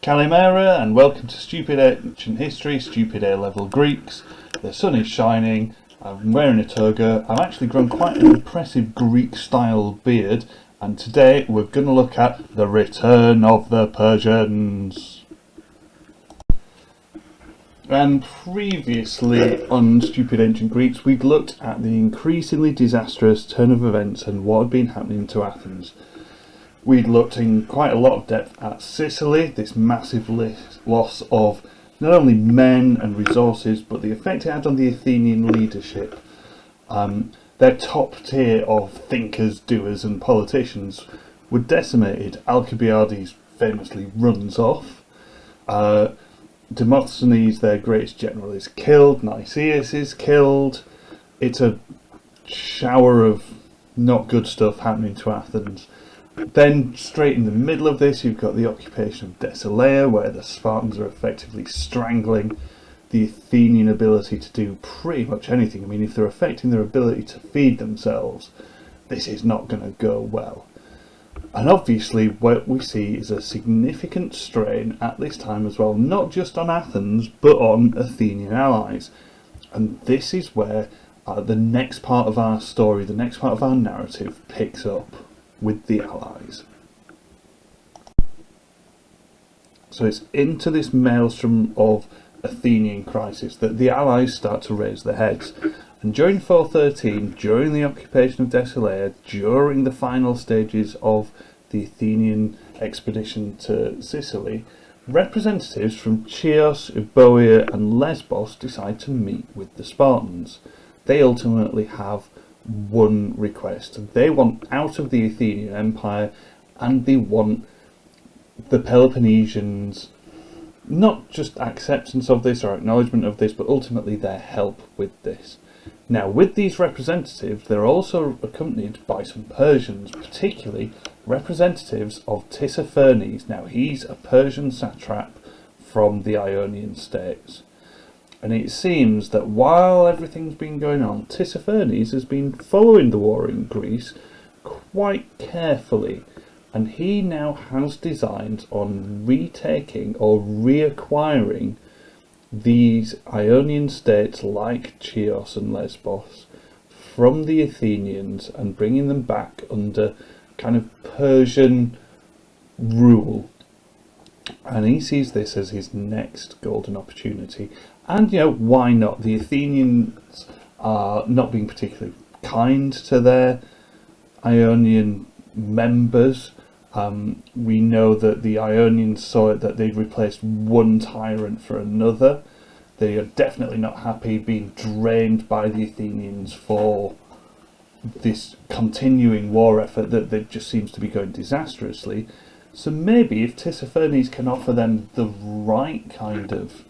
Kalimera, and welcome to Stupid Ancient History, Stupid A-Level Greeks. The sun is shining, I'm wearing a toga, I've actually grown quite an impressive Greek-style beard, and today we're going to look at the return of the Persians. And previously on Stupid Ancient Greeks, we'd looked at the increasingly disastrous turn of events and what had been happening to Athens. We'd looked in quite a lot of depth at Sicily, this massive loss of not only men and resources, but the effect it had on the Athenian leadership. Their top tier of thinkers, doers and politicians were decimated. Alka BRDS famously runs off. Demosthenes, their greatest general, is killed. Nicias is killed. It's a shower of not good stuff happening to Athens. Then, straight in the middle of this, you've got the occupation of Thessalia, where the Spartans are effectively strangling the Athenian ability to do pretty much anything. I mean, if they're affecting their ability to feed themselves, this is not going to go well. And obviously, what we see is a significant strain at this time as well, not just on Athens, but on Athenian allies. And this is where the next part of our story, the next part of our narrative, picks up with the allies. So it's into this maelstrom of Athenian crisis that the allies start to raise their heads. And during 413, during the occupation of Thessalia, during the final stages of the Athenian expedition to Sicily, representatives from Chios, Euboea and Lesbos decide to meet with the Spartans. They ultimately have one request. They want out of the Athenian Empire, and they want the Peloponnesians not just acceptance of this or acknowledgement of this, but ultimately their help with this. Now, with these representatives, they're also accompanied by some Persians, particularly representatives of Tissaphernes. Now, he's a Persian satrap from the Ionian states. And it seems that while everything's been going on, Tissaphernes has been following the war in Greece quite carefully, and he now has designs on retaking or reacquiring these Ionian states like Chios and Lesbos from the Athenians and bringing them back under kind of Persian rule. And he sees this as his next golden opportunity. And, you know, why not? The Athenians are not being particularly kind to their Ionian members. We know that the Ionians saw it that they'd replaced one tyrant for another. They are definitely not happy being drained by the Athenians for this continuing war effort that just seems to be going disastrously. So maybe if Tissaphernes can offer them the right kind of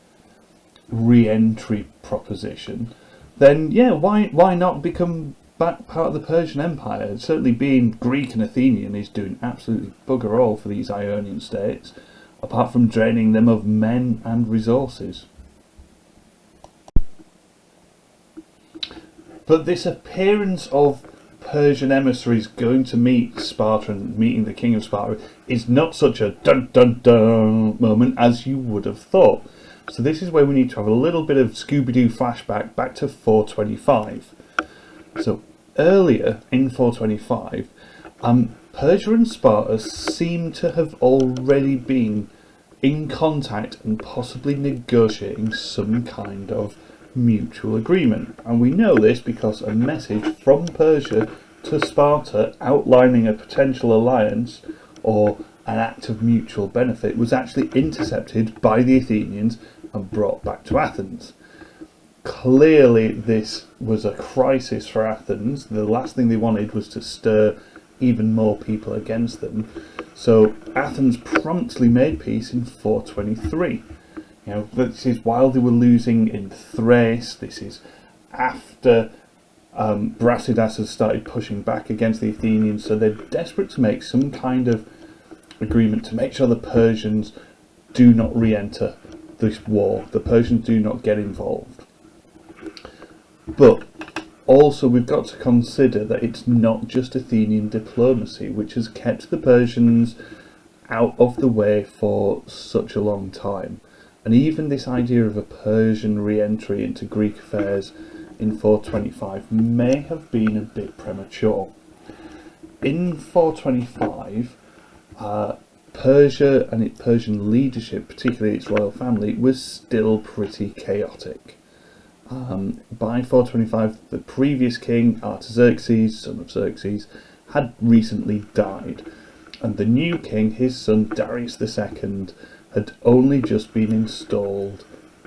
re-entry proposition, then yeah, why not become back part of the Persian Empire? Certainly being Greek and Athenian is doing absolutely bugger all for these Ionian states, apart from draining them of men and resources. But this appearance of Persian emissaries going to meet Sparta and meeting the king of Sparta is not such a dun dun dun moment as you would have thought. So this is where we need to have a little bit of Scooby-Doo flashback back to 425. So earlier in 425, Persia and Sparta seem to have already been in contact and possibly negotiating some kind of mutual agreement. And we know this because a message from Persia to Sparta outlining a potential alliance or an act of mutual benefit was actually intercepted by the Athenians and brought back to Athens. Clearly this was a crisis for Athens. The last thing they wanted was to stir even more people against them. So Athens promptly made peace in 423. You know, this is while they were losing in Thrace. This is after Brasidas has started pushing back against the Athenians. So they're desperate to make some kind of agreement to make sure the Persians do not re-enter this war. The Persians do not get involved. But also we've got to consider that it's not just Athenian diplomacy which has kept the Persians out of the way for such a long time. And even this idea of a Persian re-entry into Greek affairs in 425 may have been a bit premature. In 425, Persia and its Persian leadership, particularly its royal family, was still pretty chaotic. By 425, the previous king, Artaxerxes, son of Xerxes, had recently died, and the new king, his son Darius II, had only just been installed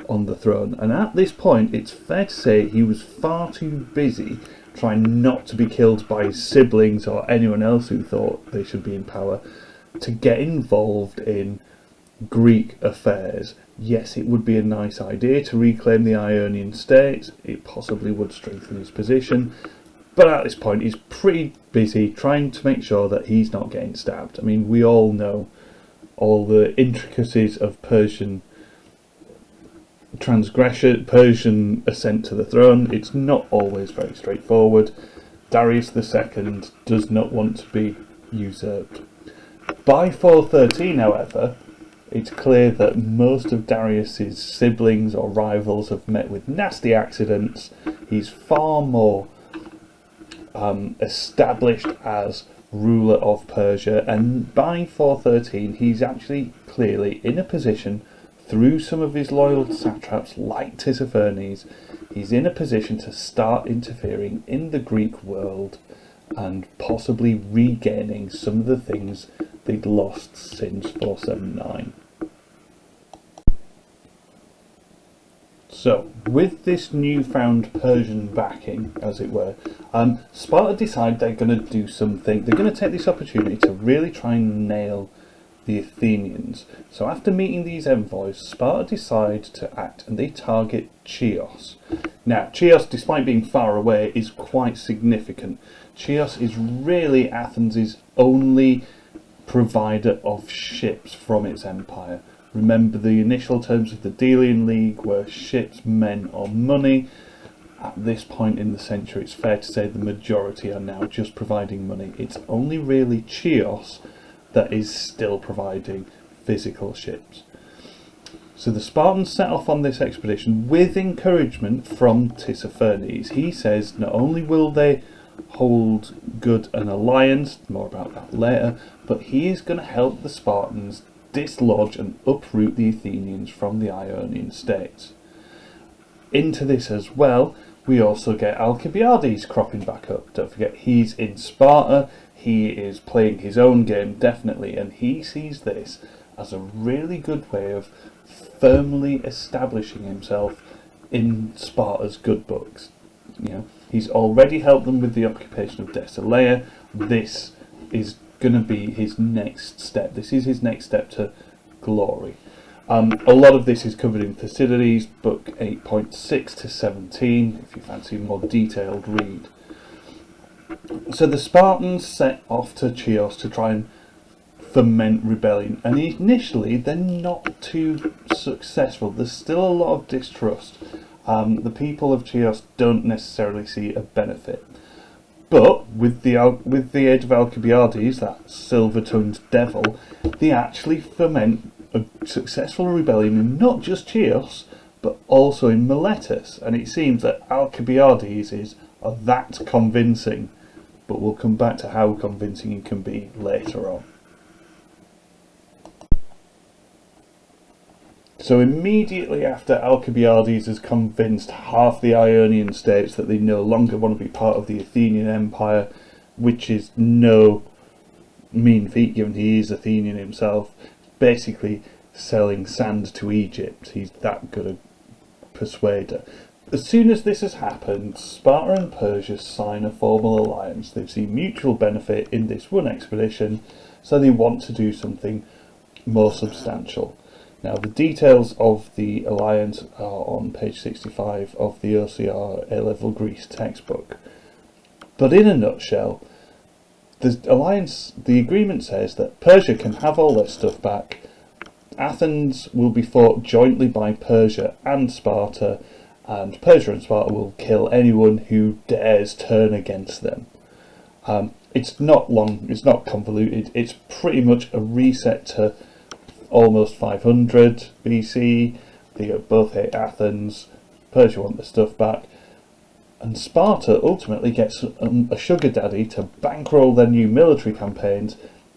on the throne. And at this point, it's fair to say he was far too busy trying not to be killed by his siblings or anyone else who thought they should be in power to get involved in Greek affairs. Yes, it would be a nice idea to reclaim the Ionian states. It possibly would strengthen his position. But at this point, he's pretty busy trying to make sure that he's not getting stabbed. I mean, we all know all the intricacies of Persian transgression, Persian ascent to the throne. It's not always very straightforward. Darius II does not want to be usurped. By 413, however, it's clear that most of Darius's siblings or rivals have met with nasty accidents. He's far more established as ruler of Persia, and by 413 he's actually clearly in a position, through some of his loyal satraps like Tissaphernes, he's in a position to start interfering in the Greek world and possibly regaining some of the things they'd lost since 479. So, with this newfound Persian backing, as it were, Sparta decide they're going to do something. They're going to take this opportunity to really try and nail the Athenians. So after meeting these envoys, Sparta decide to act, and they target Chios. Now, Chios, despite being far away, is quite significant. Chios is really Athens' only provider of ships from its empire. Remember, the initial terms of the Delian League were ships, men or money. At this point in the century, it's fair to say the majority are now just providing money. It's only really Chios that is still providing physical ships. So the Spartans set off on this expedition with encouragement from Tissaphernes. He says not only will they hold good an alliance, more about that later, but he is going to help the Spartans dislodge and uproot the Athenians from the Ionian states. Into this as well, we also get Alka BRDS cropping back up. Don't forget, he's in Sparta, he is playing his own game definitely, and he sees this as a really good way of firmly establishing himself in Sparta's good books. You know, he's already helped them with the occupation of Thessalia. This is going to be his next step. This is his next step to glory. A lot of this is covered in Thucydides, book 8.6 to 17, if you fancy a more detailed read. So the Spartans set off to Chios to try and foment rebellion, and initially they're not too successful. There's still a lot of distrust. The people of Chios don't necessarily see a benefit. But with the aid of Alka BRDS, that silver-tongued devil, they actually foment a successful rebellion in not just Chios, but also in Miletus. And it seems that Alka BRDS is that convincing. But we'll come back to how convincing it can be later on. So immediately after Alka BRDS has convinced half the Ionian states that they no longer want to be part of the Athenian Empire, which is no mean feat given he is Athenian himself, basically selling sand to Egypt. He's that good a persuader. As soon as this has happened, Sparta and Persia sign a formal alliance. They've seen mutual benefit in this one expedition, so they want to do something more substantial. Now, the details of the alliance are on page 65 of the OCR A-Level Greece textbook. But in a nutshell, the agreement says that Persia can have all their stuff back. Athens will be fought jointly by Persia and Sparta, and Persia and Sparta will kill anyone who dares turn against them. It's not long, it's not convoluted, it's pretty much a reset to almost 500 BC. They both hate Athens, Persia want their stuff back, and Sparta ultimately gets a sugar daddy to bankroll their new military campaigns,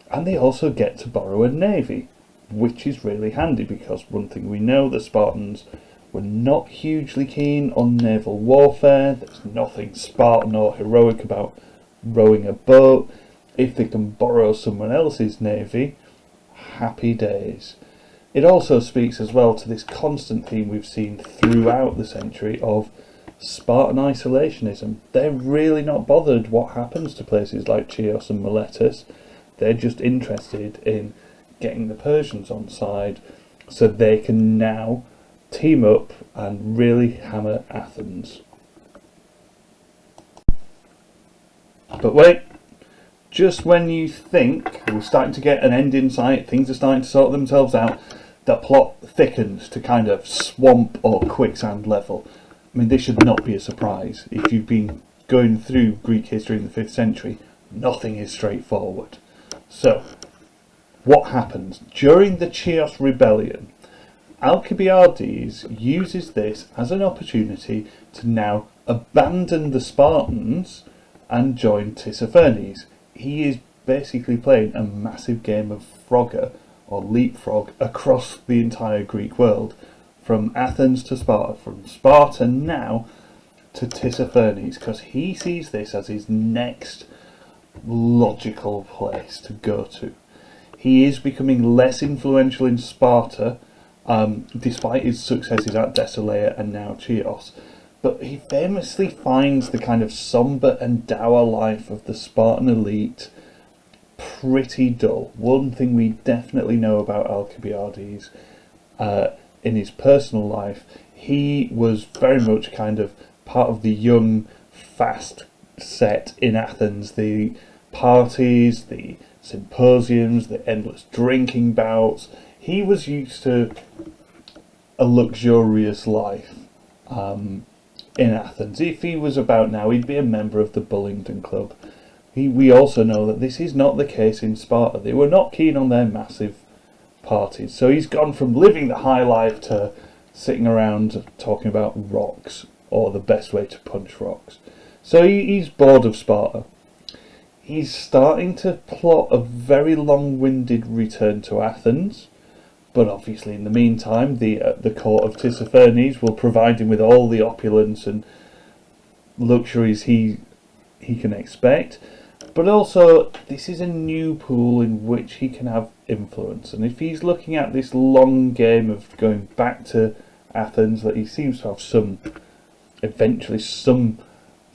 and they also get to borrow a navy, which is really handy because one thing we know, the Spartans were not hugely keen on naval warfare. There's nothing Spartan or heroic about rowing a boat. If they can borrow someone else's navy, happy days. It also speaks as well to this constant theme we've seen throughout the century of Spartan isolationism. They're really not bothered what happens to places like Chios and Miletus. They're just interested in getting the Persians on side so they can now team up and really hammer Athens. But wait, just when you think we're starting to get an end in sight, things are starting to sort themselves out, the plot thickens to kind of swamp or quicksand level. I mean, this should not be a surprise. If you've been going through Greek history in the 5th century, nothing is straightforward. So, what happens? During the Chios rebellion, Alka BRDS uses this as an opportunity to now abandon the Spartans and join Tissaphernes. He is basically playing a massive game of Frogger, or leapfrog, across the entire Greek world, from Athens to Sparta, from Sparta now to Tissaphernes, because he sees this as his next logical place to go to. He is becoming less influential in Sparta, despite his successes at Deceleia and now Chios, but he famously finds the kind of sombre and dour life of the Spartan elite pretty dull. One thing we definitely know about Alcibiades in his personal life, he was very much kind of part of the young, fast set in Athens, the parties, the symposiums, the endless drinking bouts. He was used to a luxurious life in Athens. If he was about now, he'd be a member of the Bullingdon Club. We also know that this is not the case in Sparta. They were not keen on their massive parties. So he's gone from living the high life to sitting around talking about rocks, or the best way to punch rocks. So he's bored of Sparta. He's starting to plot a very long-winded return to Athens, but obviously in the meantime the court of Tissaphernes will provide him with all the opulence and luxuries he can expect. But also, this is a new pool in which he can have influence. And if he's looking at this long game of going back to Athens that he seems to have eventually some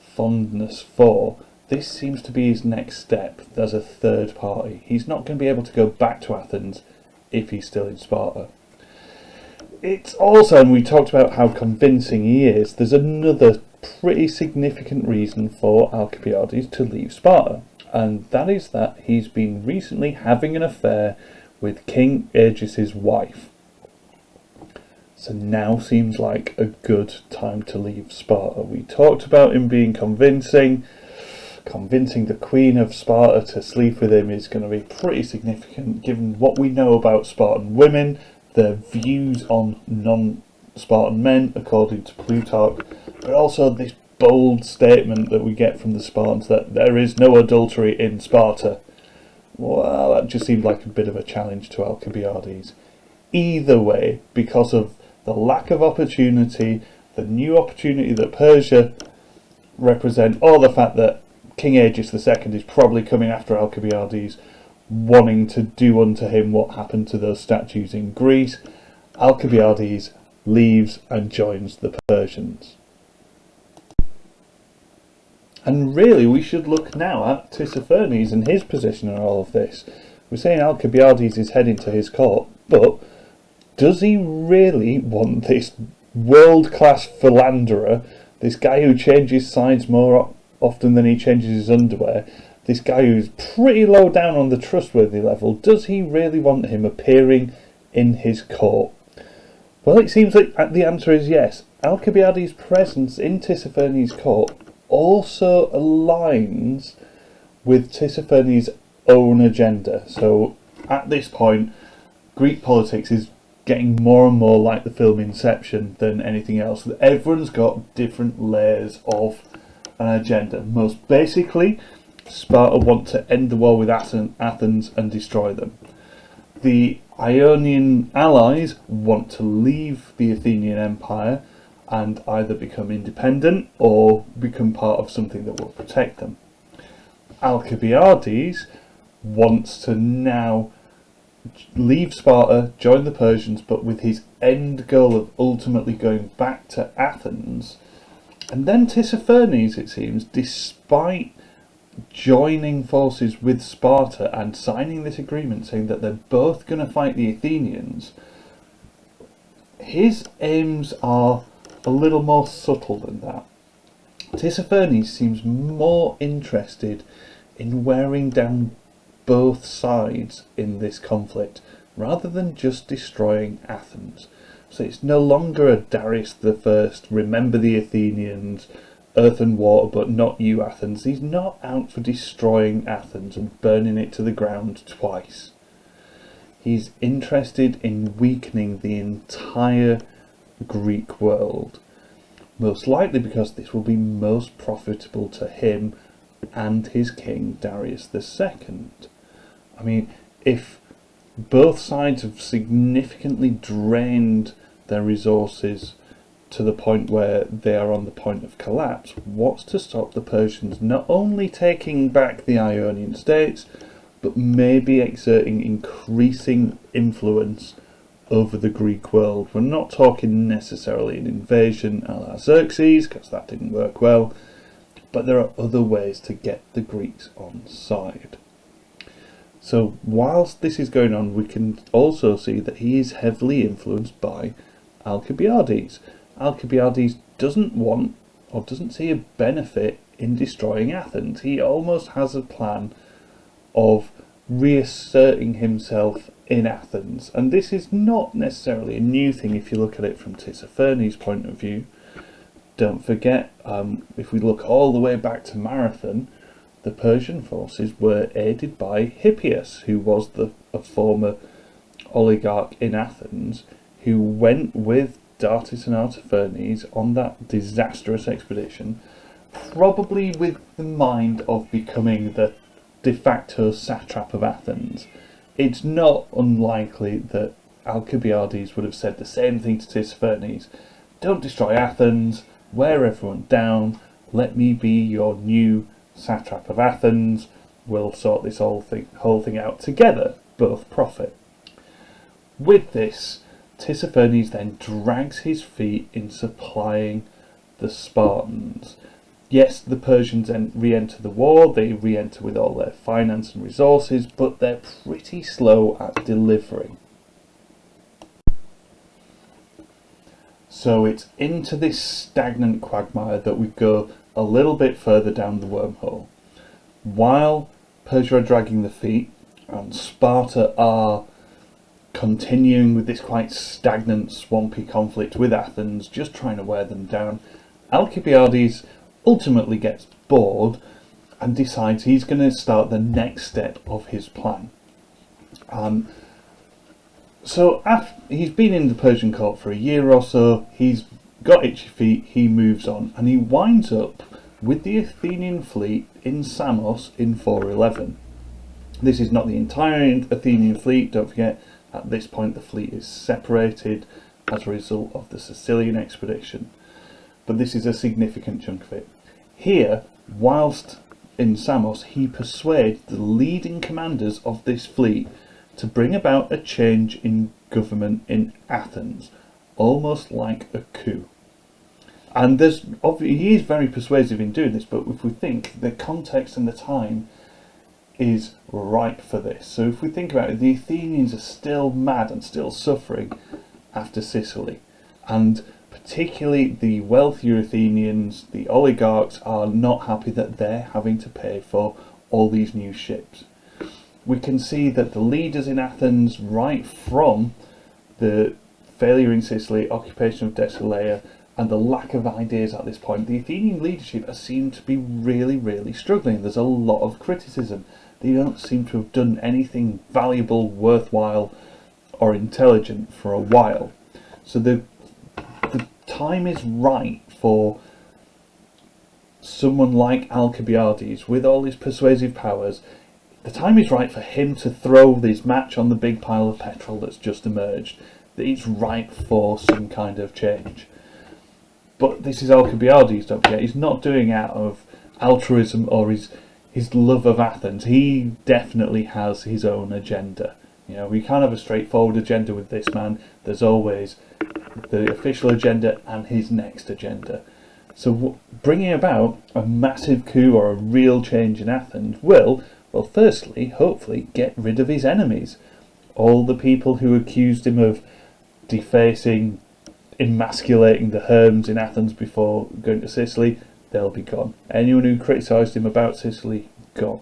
fondness for, this seems to be his next step as a third party. He's not going to be able to go back to Athens if he's still in Sparta. It's also, and we talked about how convincing he is, there's another pretty significant reason for Alcibiades to leave Sparta, and that is that he's been recently having an affair with King Agis' wife. So now seems like a good time to leave Sparta. We talked about him being convincing the Queen of Sparta to sleep with him is going to be pretty significant given what we know about Spartan women, their views on non-Spartan men according to Plutarch, but also this bold statement that we get from the Spartans that there is no adultery in Sparta. Well, that just seemed like a bit of a challenge to Alcibiades. Either way, because of the lack of opportunity, the new opportunity that Persia represent, or the fact that King Agis II is probably coming after Alcibiades, wanting to do unto him what happened to those statues in Greece, Alcibiades leaves and joins the Persians. And really, we should look now at Tissaphernes and his position in all of this. We're saying Alcibiades is heading to his court, but does he really want this world-class philanderer, this guy who changes sides more often than he changes his underwear, this guy who's pretty low down on the trustworthy level, does he really want him appearing in his court? Well, it seems like the answer is yes. Alcibiades' presence in Tissaphernes' court also aligns with Tissaphernes' own agenda. So at this point, Greek politics is getting more and more like the film Inception than anything else. Everyone's got different layers of an agenda. Most basically, Sparta want to end the war with Athens and destroy them. The Ionian allies want to leave the Athenian Empire and either become independent or become part of something that will protect them. Alka BRDS wants to now leave Sparta, join the Persians, but with his end goal of ultimately going back to Athens. And then Tissaphernes, it seems, despite joining forces with Sparta and signing this agreement saying that they're both going to fight the Athenians, his aims are a little more subtle than that. Tissaphernes seems more interested in wearing down both sides in this conflict rather than just destroying Athens. So it's no longer a Darius the First, remember the Athenians, earth and water but not you Athens. He's not out for destroying Athens and burning it to the ground twice. He's interested in weakening the entire Greek world, most likely because this will be most profitable to him and his king Darius II. I mean, if both sides have significantly drained their resources to the point where they are on the point of collapse, what's to stop the Persians not only taking back the Ionian states, but maybe exerting increasing influence over the Greek world? We're not talking necessarily an invasion a la Xerxes, because that didn't work well, but there are other ways to get the Greeks on side. So whilst this is going on, we can also see that he is heavily influenced by Alka BRDS. Alka BRDS doesn't want or doesn't see a benefit in destroying Athens. He almost has a plan of reasserting himself in Athens, and this is not necessarily a new thing if you look at it from Tissaphernes' point of view. Don't forget, if we look all the way back to Marathon, the Persian forces were aided by Hippias, who was a former oligarch in Athens, who went with Datis and Artaphernes on that disastrous expedition, probably with the mind of becoming the de facto satrap of Athens. It's not unlikely that Alcibiades would have said the same thing to Tissaphernes. Don't destroy Athens, wear everyone down, let me be your new satrap of Athens, we'll sort this whole thing out together, both profit. With this, Tissaphernes then drags his feet in supplying the Spartans. Yes, the Persians re-enter the war, they re-enter with all their finance and resources, but they're pretty slow at delivering. So it's into this stagnant quagmire that we go a little bit further down the wormhole. While Persia are dragging the feet and Sparta are continuing with this quite stagnant, swampy conflict with Athens, just trying to wear them down, Alcibiades ultimately gets bored and decides he's going to start the next step of his plan. So he's been in the Persian court for a year or so, he's got itchy feet, he moves on, and he winds up with the Athenian fleet in Samos in 411. This is not the entire Athenian fleet, don't forget, at this point the fleet is separated as a result of the Sicilian expedition, but this is a significant chunk of it. Here, whilst in Samos, he persuades the leading commanders of this fleet to bring about a change in government in Athens, almost like a coup. And he is very persuasive in doing this, but if we think the context and the time is ripe for this. So if we think about it, the Athenians are still mad and still suffering after Sicily, and particularly the wealthier Athenians, the oligarchs, are not happy that they're having to pay for all these new ships. We can see that the leaders in Athens, right from the failure in Sicily, occupation of Deceleia, and the lack of ideas at this point, the Athenian leadership seem to be really struggling. There's a lot of criticism. They don't seem to have done anything valuable, worthwhile, or intelligent for a while. So the time is right for someone like Alka BRDS, with all his persuasive powers. The time is right for him to throw this match on the big pile of petrol that's just emerged. It's ripe for some kind of change. But this is Alka BRDS, don't forget. He's not doing it out of altruism or his love of Athens. He definitely has his own agenda. You know, we can't have a straightforward agenda with this man. There's always the official agenda and his next agenda. So bringing about a massive coup or a real change in Athens will, well, firstly, hopefully, get rid of his enemies. All the people who accused him of defacing, emasculating the Herms in Athens before going to Sicily, they'll be gone. Anyone who criticised him about Sicily, gone.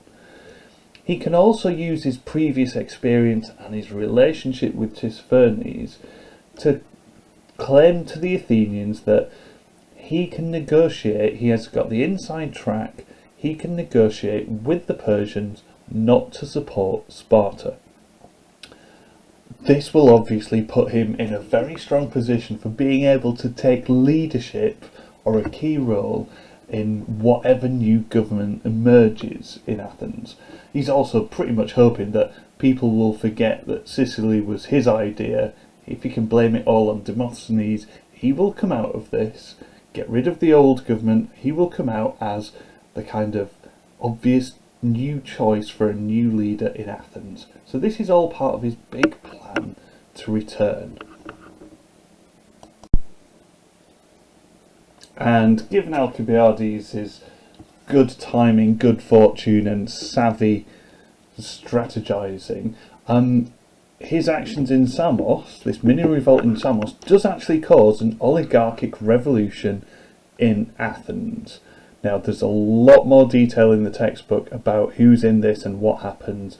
He can also use his previous experience and his relationship with Tissaphernes to claim to the Athenians that he can negotiate, he has got the inside track, he can negotiate with the Persians not to support Sparta. This will obviously put him in a very strong position for being able to take leadership or a key role in whatever new government emerges in Athens. He's also pretty much hoping that people will forget that Sicily was his idea. If he can blame it all on Demosthenes, he will come out of this, get rid of the old government. He will come out as the kind of obvious new choice for a new leader in Athens. So this is all part of his big plan to return. And given Alcibiades his good timing, good fortune and savvy strategizing, his actions in Samos, this mini revolt in Samos, does actually cause an oligarchic revolution in Athens. Now there's a lot more detail in the textbook about who's in this and what happens.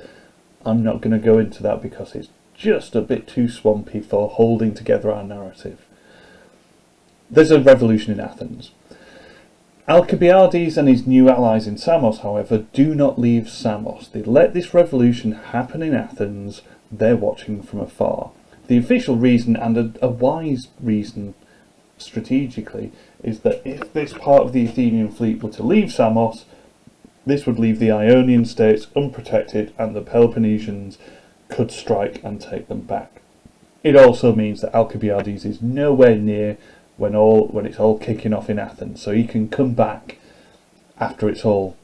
I'm not going to go into that because it's just a bit too swampy for holding together our narrative. There's a revolution in Athens. Alcibiades and his new allies in Samos, however, do not leave Samos. They let this revolution happen in Athens. They're watching from afar. The official reason, and a wise reason strategically, is that if this part of the Athenian fleet were to leave Samos, this would leave the Ionian states unprotected and the Peloponnesians could strike and take them back. It also means that Alcibiades is nowhere near when it's all kicking off in Athens, so he can come back after it's all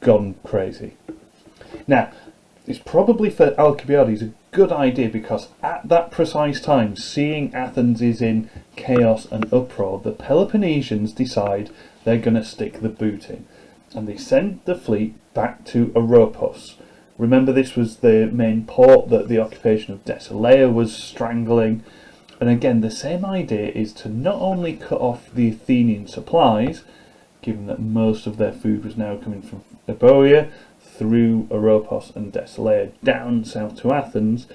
gone crazy. Now, it's probably for Alcibiades a good idea because at that precise time, seeing Athens is in chaos and uproar, the Peloponnesians decide they're going to stick the boot in, and they send the fleet back to Oropos. Remember, this was the main port that the occupation of Desileia was strangling. And again, the same idea is to not only cut off the Athenian supplies, given that most of their food was now coming from Euboea, through Oropos and Desileia down south to Athens,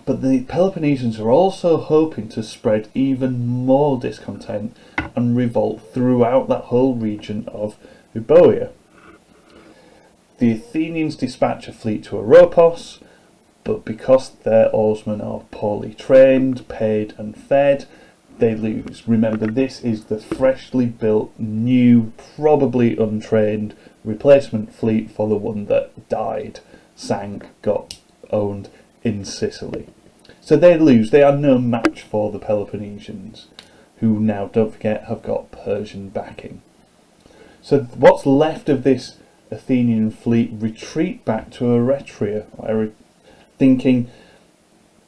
but the Peloponnesians are also hoping to spread even more discontent and revolt throughout that whole region of Euboea. The Athenians dispatch a fleet to Oropos, but because their oarsmen are poorly trained, paid and fed, they lose. Remember, this is the freshly built, new, probably untrained replacement fleet for the one that died, sank, got owned in Sicily. So they lose. They are no match for the Peloponnesians, who now, don't forget, have got Persian backing. So what's left of this Athenian fleet retreat back to Eretria, thinking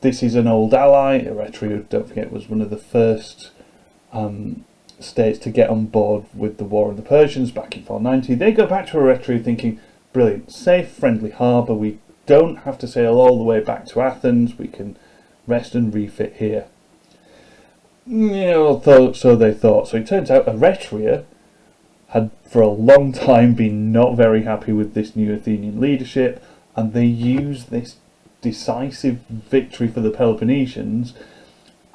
this is an old ally. Eretria, don't forget, was one of the first states to get on board with the War of the Persians back in 490. They go back to Eretria thinking, brilliant, safe, friendly harbour, we don't have to sail all the way back to Athens, we can rest and refit here. So they thought. So it turns out Eretria had for a long time been not very happy with this new Athenian leadership, and they used this decisive victory for the Peloponnesians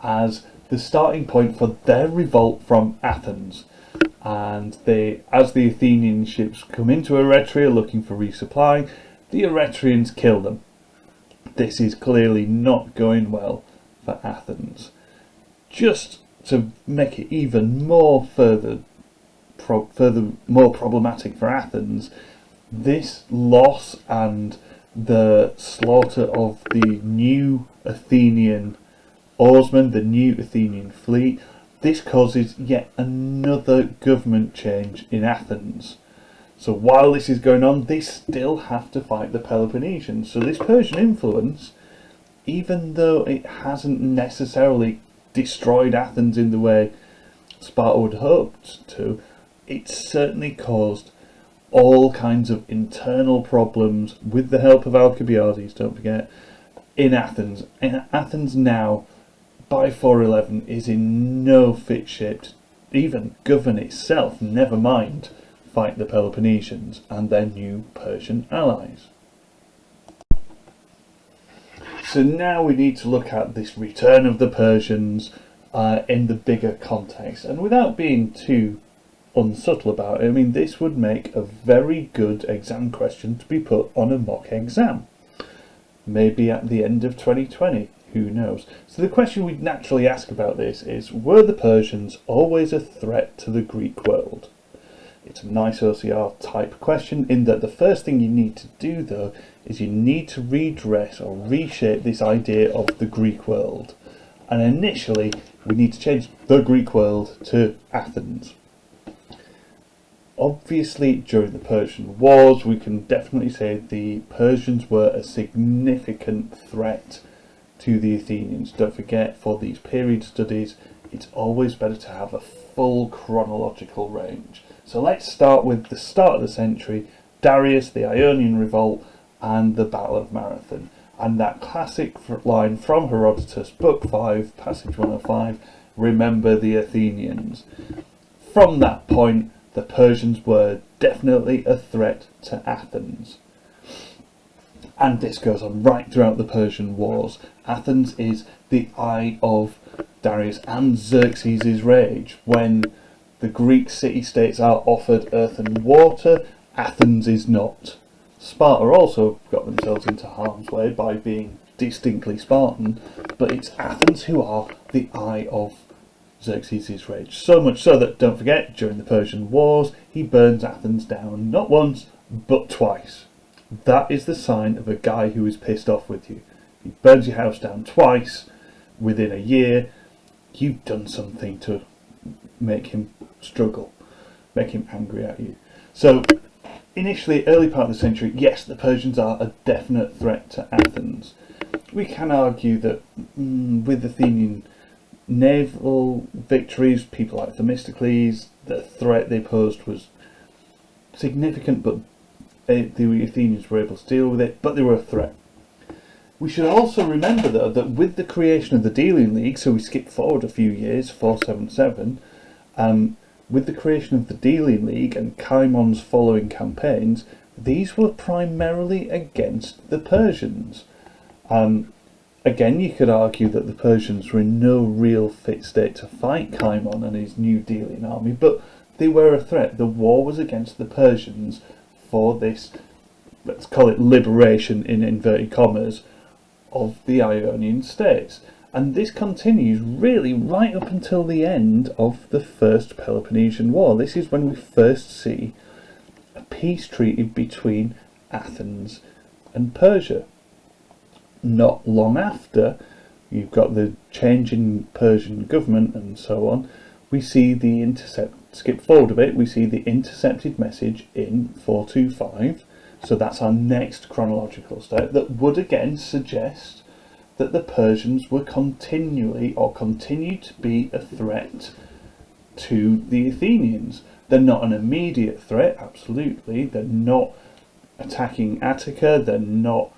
as the starting point for their revolt from Athens. And as the Athenian ships come into Eretria looking for resupply, the Eretrians kill them. This is clearly not going well for Athens. Just to make it even more more problematic for Athens, this loss and the slaughter of the new Athenian oarsmen, the new Athenian fleet, this causes yet another government change in Athens. So while this is going on, they still have to fight the Peloponnesians. So this Persian influence, even though it hasn't necessarily destroyed Athens in the way Sparta would hoped to, it's certainly caused all kinds of internal problems with the help of Alka BRDS, don't forget, in Athens. And Athens now, by 411, is in no fit shape to even govern itself, never mind fight the Peloponnesians and their new Persian allies. So now we need to look at this return of the Persians in the bigger context, and without being too unsubtle about it, I mean, this would make a very good exam question to be put on a mock exam, maybe at the end of 2020, who knows. So the question we'd naturally ask about this is, were the Persians always a threat to the Greek world? It's a nice OCR type question, in that the first thing you need to do though is you need to redress or reshape this idea of the Greek world, and initially we need to change the Greek world to Athens. Obviously during the Persian Wars we can definitely say the Persians were a significant threat to the Athenians. Don't forget, for these period studies it's always better to have a full chronological range. So let's start with the start of the century, Darius, the Ionian Revolt, and the Battle of Marathon. And that classic line from Herodotus, Book 5, Passage 105, remember the Athenians. From that point, the Persians were definitely a threat to Athens. And this goes on right throughout the Persian Wars. Athens is the eye of Darius and Xerxes' rage. When the Greek city-states are offered earth and water, Athens is not. Sparta also got themselves into harm's way by being distinctly Spartan, but it's Athens who are the eye of Xerxes' rage. So much so that, don't forget, during the Persian Wars, he burns Athens down not once, but twice. That is the sign of a guy who is pissed off with you. He burns your house down twice within a year. You've done something to make him struggle, make him angry at you. So initially, early part of the century, yes, the Persians are a definite threat to Athens. We can argue that with Athenian naval victories, people like Themistocles, the threat they posed was significant, but the Athenians were able to deal with it, but they were a threat. We should also remember though that with the creation of the Delian League, so we skip forward a few years, 477, with the creation of the Delian League and Chimon's following campaigns, these were primarily against the Persians. Again, you could argue that the Persians were in no real fit state to fight Chimon and his new Delian army, but they were a threat. The war was against the Persians for this, let's call it liberation in inverted commas, of the Ionian states. And this continues really right up until the end of the First Peloponnesian War. This is when we first see a peace treaty between Athens and Persia. Not long after, you've got the change in Persian government and so on, we see the skip forward a bit, we see the intercepted message in 425, so that's our next chronological step, that would again suggest that the Persians were continue to be a threat to the Athenians. They're not an immediate threat, absolutely, they're not attacking Attica, they're not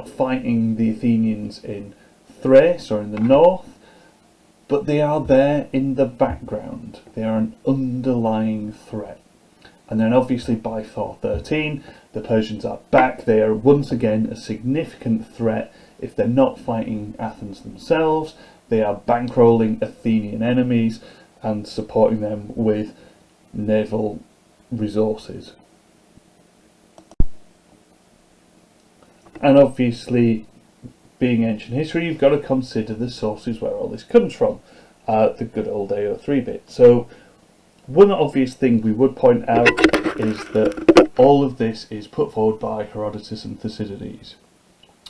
fighting the Athenians in Thrace or in the north, but they are there in the background. They are an underlying threat. And then obviously by 413, the Persians are back. They are once again a significant threat. If they're not fighting Athens themselves, They are bankrolling Athenian enemies and supporting them with naval resources. And obviously, being ancient history, you've got to consider the sources where all this comes from, the good old AO3 bit. So one obvious thing we would point out is that all of this is put forward by Herodotus and Thucydides.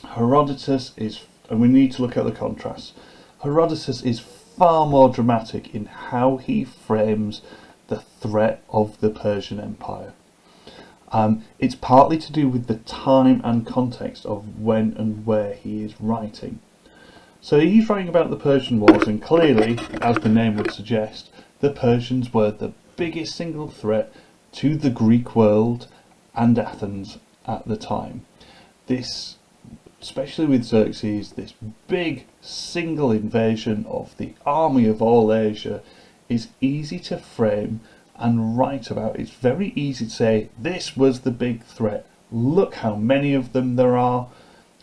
Herodotus is, and we need to look at the contrast, Herodotus is far more dramatic in how he frames the threat of the Persian Empire. It's partly to do with the time and context of when and where he is writing. So he's writing about the Persian Wars, and clearly, as the name would suggest, the Persians were the biggest single threat to the Greek world and Athens at the time. This, especially with Xerxes, this big single invasion of the army of all Asia is easy to frame and write about. It's very easy to say, this was the big threat. Look how many of them there are.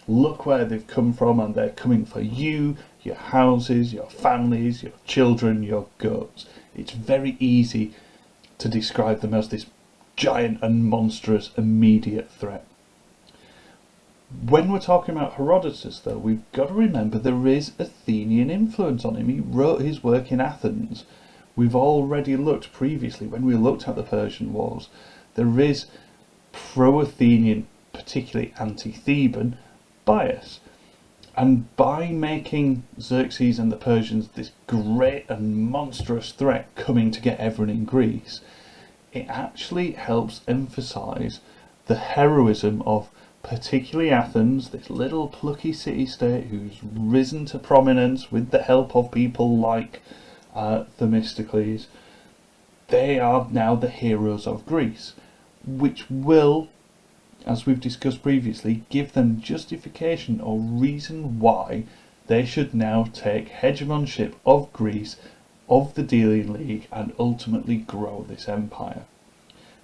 Look where they've come from, and they're coming for you, your houses, your families, your children, your goats. It's very easy to describe them as this giant and monstrous immediate threat. When we're talking about Herodotus, though, we've got to remember there is Athenian influence on him. He wrote his work in Athens. We've already looked previously, when we looked at the Persian Wars, there is pro-Athenian, particularly anti-Theban, bias. And by making Xerxes and the Persians this great and monstrous threat coming to get everyone in Greece, it actually helps emphasise the heroism of particularly Athens, this little plucky city-state who's risen to prominence with the help of people like Themistocles. They are now the heroes of Greece, which will, as we've discussed previously, give them justification or reason why they should now take hegemonship of Greece, of the Delian League, and ultimately grow this empire.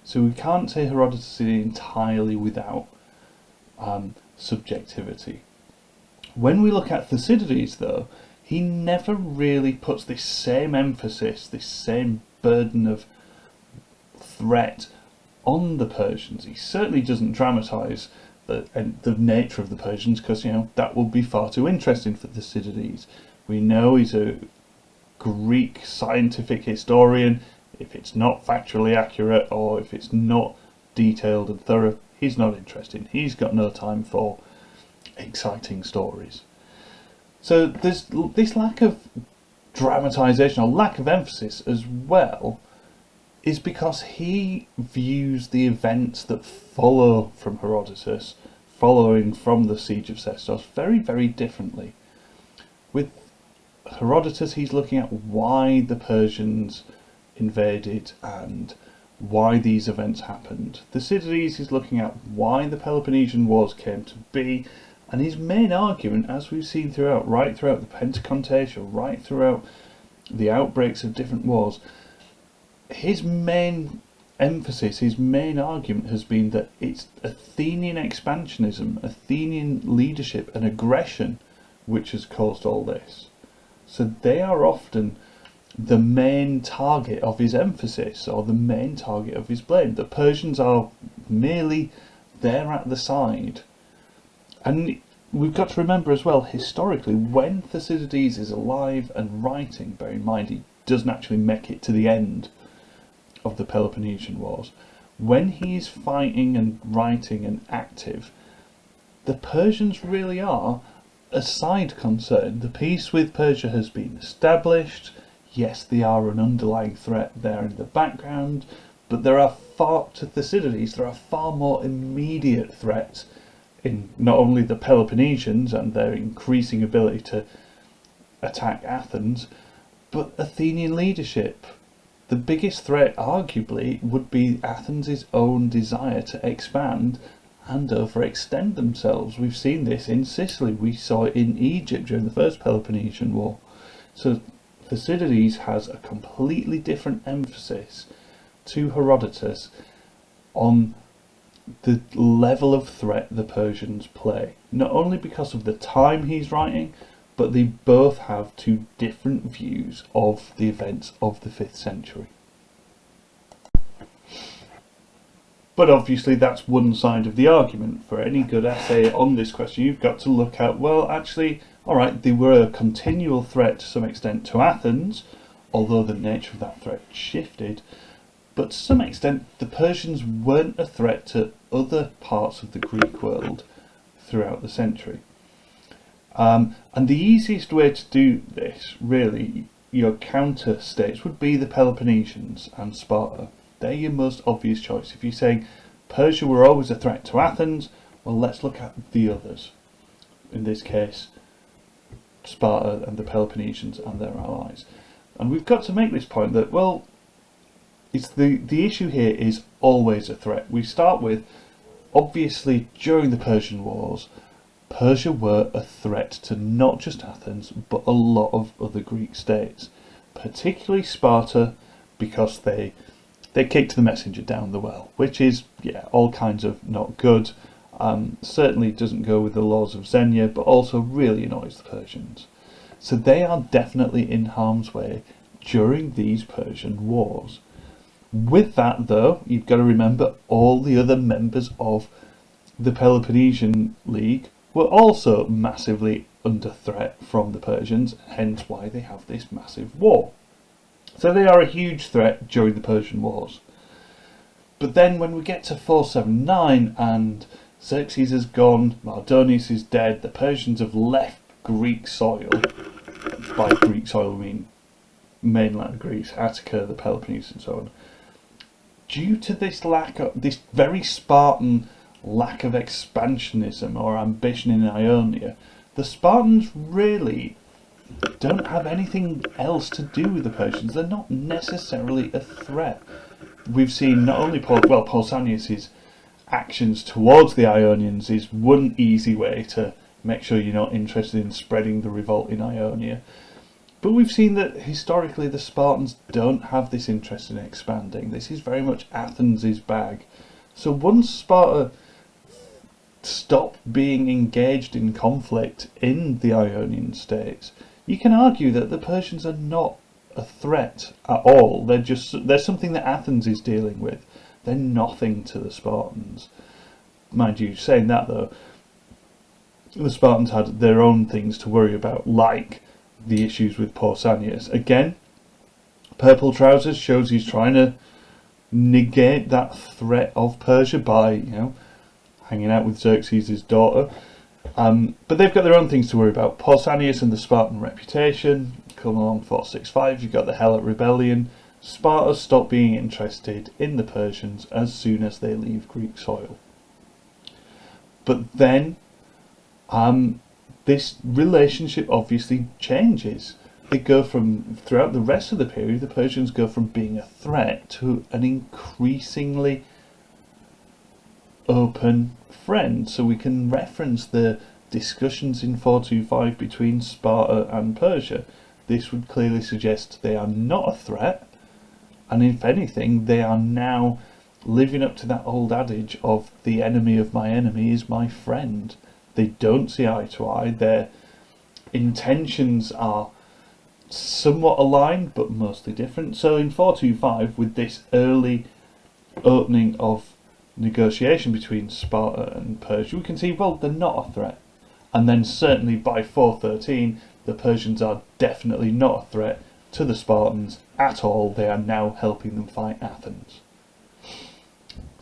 So we can't say Herodotus is entirely without subjectivity. When we look at Thucydides, though, he never really puts this same emphasis, this same burden of threat on the Persians. He certainly doesn't dramatise the nature of the Persians, because, you know, that would be far too interesting for Thucydides. We know he's a Greek scientific historian. If it's not factually accurate, or if it's not detailed and thorough, he's not interested. He's got no time for exciting stories. So there's this lack of dramatisation, or lack of emphasis as well, is because he views the events that follow from Herodotus, following from the siege of Sestos, very, very differently. With Herodotus, he's looking at why the Persians invaded and why these events happened. Thucydides is looking at why the Peloponnesian Wars came to be, and his main argument, as we've seen throughout, right throughout the Pentacontation, right throughout the outbreaks of different wars, his main emphasis, his main argument has been that it's Athenian expansionism, Athenian leadership and aggression which has caused all this. So they are often the main target of his emphasis, or the main target of his blame. The Persians are merely there at the side. And we've got to remember as well, historically, when Thucydides is alive and writing, bear in mind he doesn't actually make it to the end of the Peloponnesian Wars, when he's fighting and writing and active, the Persians really are a side concern. The peace with Persia has been established. Yes, they are an underlying threat there in the background, but there are to Thucydides, there are far more immediate threats in not only the Peloponnesians and their increasing ability to attack Athens, but Athenian leadership. The biggest threat, arguably, would be Athens' own desire to expand and overextend themselves. We've seen this in Sicily, we saw it in Egypt during the First Peloponnesian War. So Thucydides has a completely different emphasis to Herodotus on the level of threat the Persians play. Not only because of the time he's writing, but they both have two different views of the events of the 5th century. But obviously that's one side of the argument. For any good essay on this question, you've got to look at, well, actually, alright, they were a continual threat to some extent to Athens, although the nature of that threat shifted. But to some extent, the Persians weren't a threat to other parts of the Greek world throughout the century. And the easiest way to do this, really, your counter states would be the Peloponnesians and Sparta. They're your most obvious choice. If you're saying Persia were always a threat to Athens, well, let's look at the others. In this case, Sparta and the Peloponnesians and their allies. And we've got to make this point that, well, it's the issue here is always a threat. We start with, obviously, during the Persian Wars, Persia were a threat to not just Athens, but a lot of other Greek states, particularly Sparta, because they kicked the messenger down the well, which is, yeah, all kinds of not good. Certainly doesn't go with the laws of Xenia, but also really annoys the Persians. So they are definitely in harm's way during these Persian wars. With that, though, you've got to remember all the other members of the Peloponnesian League were also massively under threat from the Persians, hence why they have this massive war. So they are a huge threat during the Persian Wars. But then when we get to 479 and Xerxes has gone, Mardonius is dead, the Persians have left Greek soil. By Greek soil we mean mainland Greece, Attica, the Peloponnese and so on. Due to this this very Spartan lack of expansionism or ambition in Ionia, the Spartans really don't have anything else to do with the Persians. They're not necessarily a threat. We've seen not only Pausanias' actions towards the Ionians is one easy way to make sure you're not interested in spreading the revolt in Ionia, but we've seen that historically the Spartans don't have this interest in expanding. This is very much Athens' bag. So once Sparta stop being engaged in conflict in the Ionian states, you can argue that the Persians are not a threat at all. They're something that Athens is dealing with. They're nothing to the Spartans. Mind you, saying that though, the Spartans had their own things to worry about, like the issues with Pausanias. Again, purple trousers shows he's trying to negate that threat of Persia by, hanging out with Xerxes' daughter. But they've got their own things to worry about. Pausanias and the Spartan reputation. Come along 465, you've got the Helot rebellion. Sparta stop being interested in the Persians as soon as they leave Greek soil. But then this relationship obviously changes. They go from, throughout the rest of the period, the Persians go from being a threat to an increasingly open friend. So we can reference the discussions in 425 between Sparta and Persia. This would clearly suggest they are not a threat, and if anything, they are now living up to that old adage of the enemy of my enemy is my friend. They don't see eye to eye. Their intentions are somewhat aligned, but mostly different. So in 425, with this early opening of negotiation between Sparta and Persia, we can see, well, they're not a threat. And then certainly by 413, the Persians are definitely not a threat to the Spartans at all. They are now helping them fight Athens.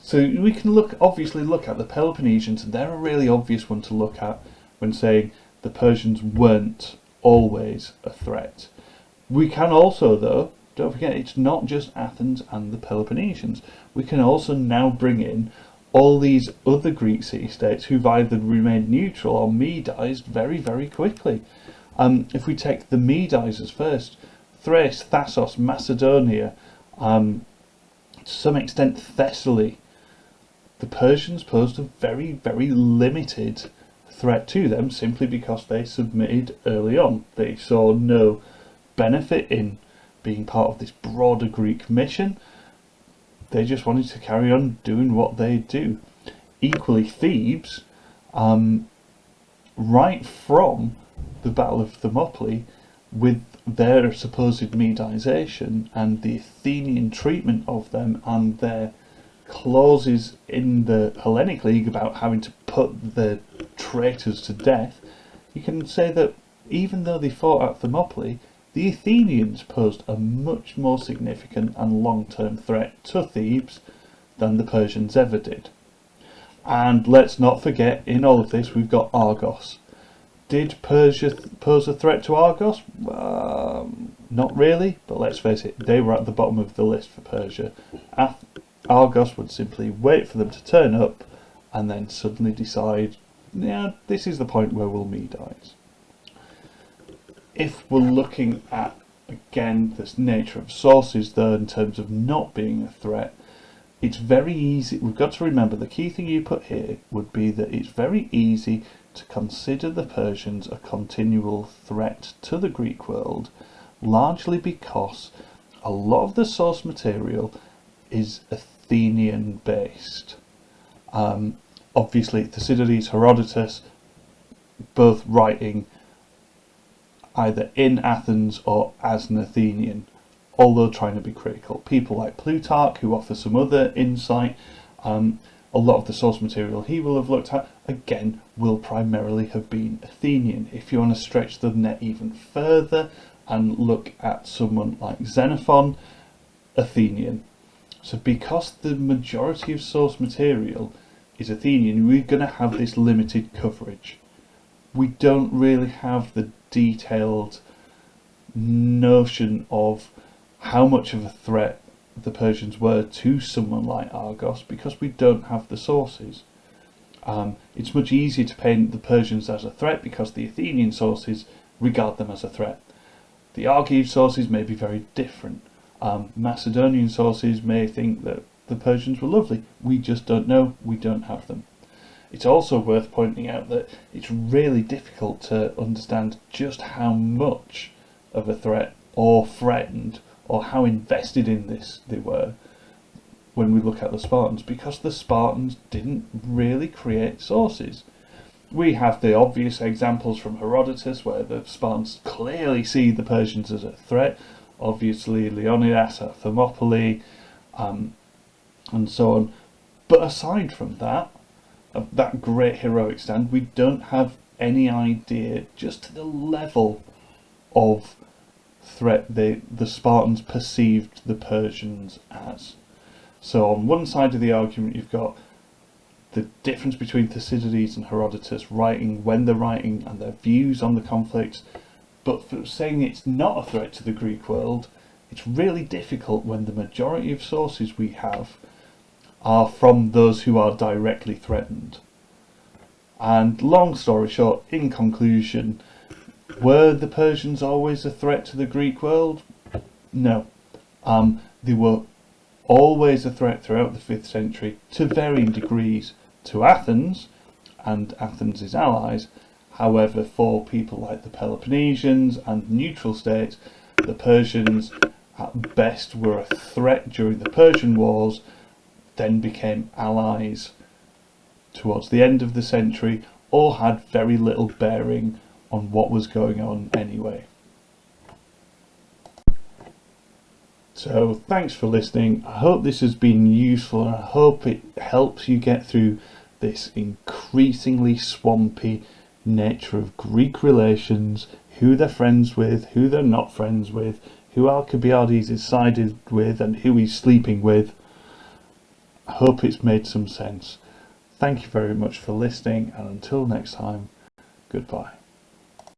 So we can obviously look at the Peloponnesians, and they're a really obvious one to look at when saying the Persians weren't always a threat. We can also, though, don't forget, it's not just Athens and the Peloponnesians. We can also now bring in all these other Greek city-states who've either remained neutral or Medized very, very quickly. If we take the Medizers first, Thrace, Thassos, Macedonia, to some extent Thessaly, the Persians posed a very, very limited threat to them simply because they submitted early on. They saw no benefit in being part of this broader Greek mission. They just wanted to carry on doing what they do. Equally, Thebes right from the Battle of Thermopylae, with their supposed Medization and the Athenian treatment of them and their clauses in the Hellenic League about having to put the traitors to death, you can say that even though they fought at Thermopylae, the Athenians posed a much more significant and long-term threat to Thebes than the Persians ever did. And let's not forget, in all of this, we've got Argos. Did Persia pose a threat to Argos? Not really, but let's face it, they were at the bottom of the list for Persia. Argos would simply wait for them to turn up and then suddenly decide, yeah, this is the point where we'll Medize. If we're looking at, again, this nature of sources though, in terms of not being a threat, it's very easy. We've got to remember the key thing you put here would be that it's very easy to consider the Persians a continual threat to the Greek world, largely because a lot of the source material is Athenian based. Obviously Thucydides, Herodotus, both writing either in Athens or as an Athenian, although trying to be critical. People like Plutarch, who offer some other insight, a lot of the source material he will have looked at, again, will primarily have been Athenian. If you want to stretch the net even further and look at someone like Xenophon, Athenian. So because the majority of source material is Athenian, we're going to have this limited coverage. We don't really have the detailed notion of how much of a threat the Persians were to someone like Argos because we don't have the sources. It's much easier to paint the Persians as a threat because the Athenian sources regard them as a threat. The Argive sources may be very different. Macedonian sources may think that the Persians were lovely. We just don't know. We don't have them. It's also worth pointing out that it's really difficult to understand just how much of a threat or threatened or how invested in this they were when we look at the Spartans, because the Spartans didn't really create sources. We have the obvious examples from Herodotus where the Spartans clearly see the Persians as a threat, obviously Leonidas at Thermopylae, and so on. But aside from that, of that great heroic stand, we don't have any idea just to the level of threat the Spartans perceived the Persians as. So on one side of the argument you've got the difference between Thucydides and Herodotus writing when they're writing and their views on the conflicts, but for saying it's not a threat to the Greek world, it's really difficult when the majority of sources we have are from those who are directly threatened. And long story short, in conclusion, were the Persians always a threat to the Greek world? No. They were always a threat throughout the 5th century to varying degrees to Athens and Athens' allies. However, for people like the Peloponnesians and neutral states, the Persians at best were a threat during the Persian Wars, then became allies towards the end of the century, or had very little bearing on what was going on anyway. So thanks for listening. I hope this has been useful and I hope it helps you get through this increasingly swampy nature of Greek relations, who they're friends with, who they're not friends with, who Alka BRDS is sided with and who he's sleeping with. I hope it's made some sense. Thank you very much for listening, and until next time, goodbye.